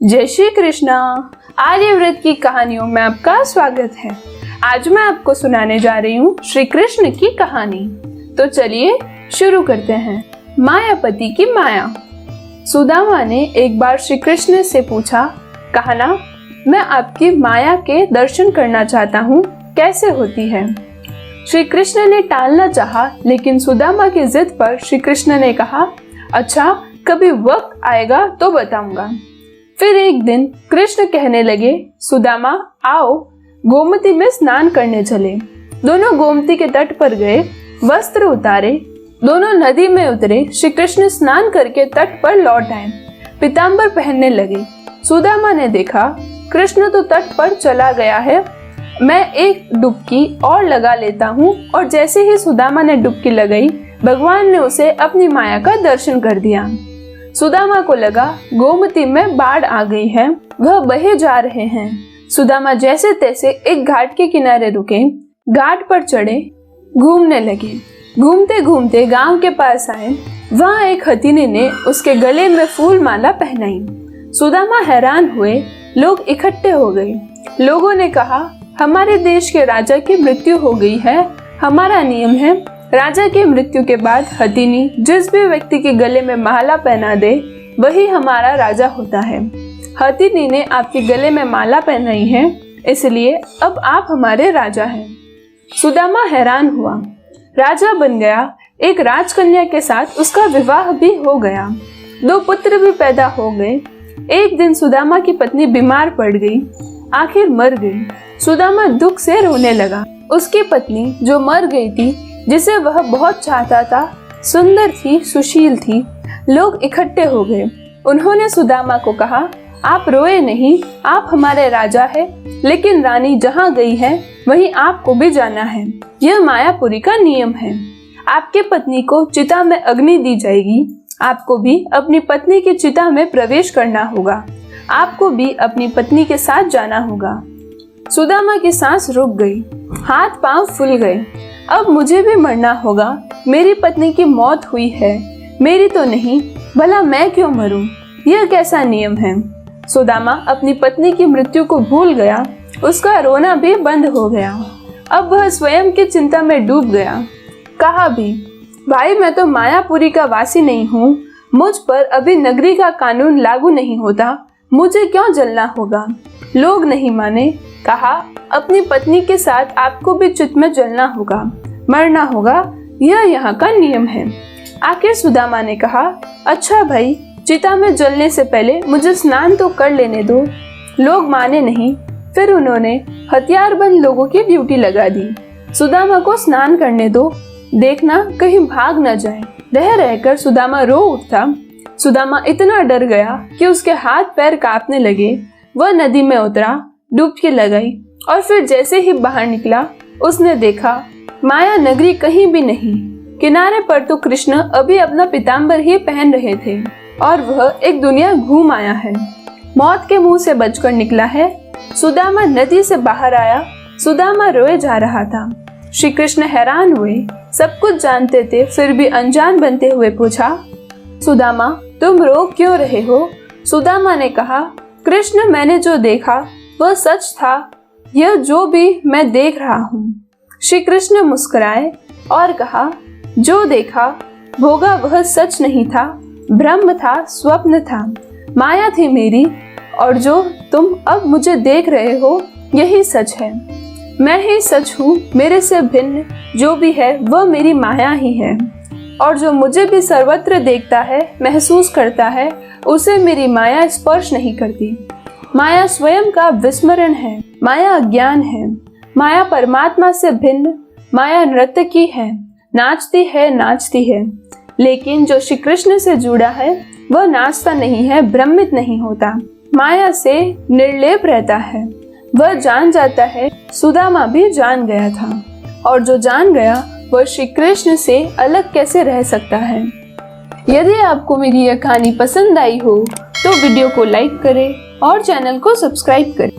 जय श्री कृष्णा। आर्यव्रत की कहानियों में आपका स्वागत है। आज मैं आपको सुनाने जा रही हूँ श्री कृष्ण की कहानी। तो चलिए शुरू करते हैं। मायापति की माया। सुदामा ने एक बार श्री कृष्ण से पूछा, कहना मैं आपकी माया के दर्शन करना चाहता हूँ, कैसे होती है। श्री कृष्ण ने टालना चाहा, लेकिन सुदामा की जिद पर श्री कृष्ण ने कहा, अच्छा कभी वक्त आएगा तो बताऊंगा। फिर एक दिन कृष्ण कहने लगे, सुदामा आओ गोमती में स्नान करने चले। दोनों गोमती के तट पर गए, वस्त्र उतारे, दोनों नदी में उतरे। श्री कृष्ण स्नान करके तट पर लौट आए, पीताम्बर पहनने लगे। सुदामा ने देखा कृष्ण तो तट पर चला गया है, मैं एक डुबकी और लगा लेता हूँ। और जैसे ही सुदामा ने डुबकी लगाई, भगवान ने उसे अपनी माया का दर्शन कर दिया। सुदामा को लगा गोमती में बाढ़ आ गई है, वह बहे जा रहे हैं। सुदामा जैसे तैसे एक घाट के किनारे रुके, घाट पर चढ़े, घूमने लगे। घूमते घूमते गांव के पास आए, वहाँ एक हथिनी ने उसके गले में फूल माला पहनाई। सुदामा हैरान हुए, लोग इकट्ठे हो गए। लोगों ने कहा, हमारे देश के राजा की मृत्यु हो गई है। हमारा नियम है, राजा की मृत्यु के बाद हथिनी जिस भी व्यक्ति के गले में माला पहना दे, वही हमारा राजा होता है। हथिनी ने आपके गले में माला पहनाई है, इसलिए अब आप हमारे राजा हैं। सुदामा हैरान हुआ, राजा बन गया। एक राजकन्या के साथ उसका विवाह भी हो गया, 2 पुत्र भी पैदा हो गए। एक दिन सुदामा की पत्नी बीमार पड़ गई, आखिर मर गई। सुदामा दुख से रोने लगा। उसकी पत्नी जो मर गई थी, जिसे वह बहुत चाहता था, सुंदर थी, सुशील थी। लोग इकट्ठे हो गए। उन्होंने सुदामा को कहा, आप रोए नहीं, आप हमारे राजा हैं, लेकिन रानी जहाँ गई है वहीं आपको भी जाना है। यह मायापुरी का नियम है। आपके पत्नी को चिता में अग्नि दी जाएगी, आपको भी अपनी पत्नी की चिता में प्रवेश करना होगा। आपको भी अपनी पत्नी के साथ जाना होगा। सुदामा की सांस रुक गई, हाथ पांव फूल गए। अब मुझे भी मरना होगा। मेरी पत्नी की मौत हुई है, मेरी तो नहीं, भला मैं क्यों मरूं? यह कैसा नियम है? सुदामा अपनी पत्नी की मृत्यु को भूल गया, उसका रोना भी बंद हो गया। अब वह स्वयं की चिंता में डूब गया। कहा भी, भाई मैं तो मायापुरी का वासी नहीं हूँ, मुझ पर अभी नगरी का कानून लागू नहीं होता, मुझे क्यों जलना होगा? लोग नहीं माने। कहा, अपनी पत्नी के साथ आपको भी चित में जलना होगा, मरना होगा, यह यहाँ का नियम है। आखिर सुदामा ने कहा, अच्छा भाई, चिता में जलने से पहले मुझे स्नान तो कर लेने दो। लोग माने नहीं। फिर उन्होंने हथियारबंद लोगों की ड्यूटी लगा दी। सुदामा को स्नान करने दो, देखना कहीं भाग न जाए। रह रहकर सुदामा रो उठता। सुदामा इतना डर गया कि उसके हाथ पैर कांपने लगे। वह नदी में उतरा, डुबकी लगाई और फिर जैसे ही बाहर निकला, उसने देखा माया नगरी कहीं भी नहीं। किनारे पर तो कृष्ण अभी अपना पीताम्बर ही पहन रहे थे और वह एक दुनिया घूम आया है, मौत के मुंह से बचकर निकला है। सुदामा नदी से बाहर आया। सुदामा रोए जा रहा था। श्री कृष्ण हैरान हुए, सब कुछ जानते थे फिर भी अनजान बनते हुए पूछा, सुदामा तुम रो क्यों रहे हो? सुदामा ने कहा, कृष्ण मैंने जो देखा वह सच था, यह जो भी मैं देख रहा हूँ। श्री कृष्ण मुस्कुराए और कहा, जो देखा भोगा वह सच नहीं था, भ्रम था, स्वप्न था, माया थी मेरी, और जो तुम अब मुझे देख रहे हो यही सच है। मैं ही सच हूँ, मेरे से भिन्न जो भी है वह मेरी माया ही है। और जो मुझे भी सर्वत्र देखता है, महसूस करता है, उसे मेरी माया स्पर्श नहीं करती। माया स्वयं का विस्मरण है, माया अज्ञान है, माया परमात्मा से भिन्न, माया नर्तकी है, नाचती है। लेकिन जो श्री कृष्ण से जुड़ा है वह नाचता नहीं है, भ्रमित नहीं होता, माया से निर्लेप रहता है। वह जान जाता है, सुदामा भी जान गया था, और जो जान गया वह श्री कृष्ण से अलग कैसे रह सकता है। यदि आपको मेरी यह कहानी पसंद आई हो तो वीडियो को लाइक करें और चैनल को सब्सक्राइब करें।